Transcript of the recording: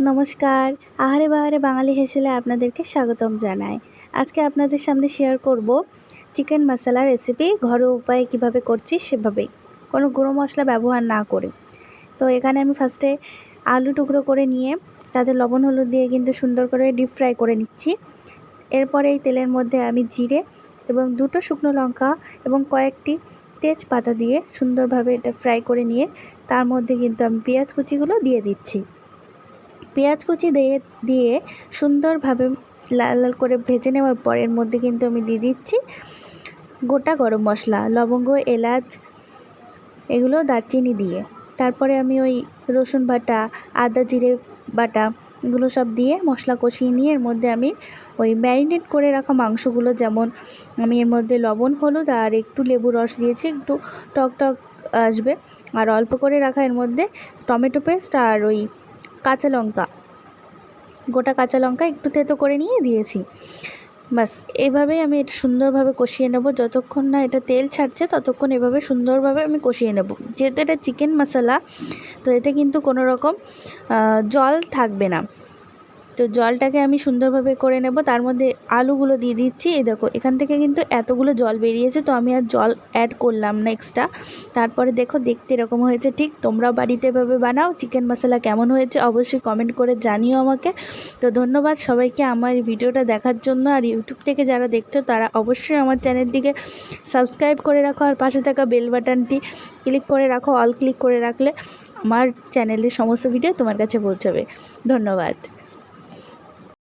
নমস্কার। আহারে বাহারে বাঙালি হেসেলে আপনাদেরকে স্বাগতম জানাই। আজকে আপনাদের সামনে শেয়ার করব চিকেন মশলা রেসিপি, ঘরোয়া উপায়ে কিভাবে করছি সেভাবেই, কোনো গুঁড়ো মশলা ব্যবহার না করে। তো এখানে আমি ফার্স্টে আলু টুকরো করে নিয়ে তাতে লবণ হলুদ দিয়ে কিন্তু সুন্দর করে ডিপ ফ্রাই করে নিচ্ছি। এরপরে এই তেলের মধ্যে আমি জিরে এবং দুটো শুকনো লঙ্কা এবং কয়েকটি তেজপাতা দিয়ে সুন্দরভাবে এটা ফ্রাই করে নিয়ে তার মধ্যে কিন্তু আমি পেঁয়াজ কুচিগুলো দিয়ে দিচ্ছি। পেঁয়াজ কুচি দিয়ে সুন্দরভাবে লাল লাল করে ভেজে নেওয়ার পর এর মধ্যে কিন্তু আমি দিয়ে দিচ্ছি গোটা গরম মশলা, লবঙ্গ, এলাচ, এগুলো দারচিনি দিয়ে। তারপরে আমি ওই রসুন বাটা, আদা জিরে বাটা এগুলো সব দিয়ে মশলা কষিয়ে নিয়ে এর মধ্যে আমি ওই ম্যারিনেট করে রাখা মাংসগুলো, যেমন আমি এর মধ্যে লবণ হলুদ আর একটু লেবু রস দিয়েছি, একটু টক টক আসবে, আর অল্প করে রাখা এর মধ্যে টমেটো পেস্ট আর ওই কাঁচা লঙ্কা, গোটা কাঁচা লঙ্কা একটু থেতো করে নিয়ে দিয়েছি। বাস এভাবেই আমি এটা সুন্দরভাবে কষিয়ে নেব, যতক্ষণ না এটা তেল ছাড়ছে ততক্ষণ এভাবে সুন্দরভাবে আমি কষিয়ে নেব। যেহেতু এটা চিকেন মশলা, তো এতে কিন্তু কোনো রকম জল থাকবে না। তো জলটাকে আমি সুন্দরভাবে করে নেব। তার মধ্যে আলুগুলো দিয়ে দিচ্ছি। এই দেখো এখান থেকে কিন্তু এতগুলো জল বেরিয়েছে, তো আমি আর জল অ্যাড করলাম না এক্সট্রা। তারপরে দেখো দেখতে এরকম হয়েছে। ঠিক তোমরাও বাড়িতে এভাবে বানাও। চিকেন মশলা কেমন হয়েছে অবশ্যই কমেন্ট করে জানিও আমাকে। তো ধন্যবাদ সবাইকে আমার এই ভিডিওটা দেখার জন্য। আর ইউটিউব থেকে যারা দেখছো তারা অবশ্যই আমার চ্যানেলটিকে সাবস্ক্রাইব করে রাখো, আর পাশে থাকা বেল বাটনটি ক্লিক করে রাখো। অল ক্লিক করে রাখলে আমার চ্যানেলের সমস্ত ভিডিও তোমার কাছে পৌঁছাবে। ধন্যবাদ।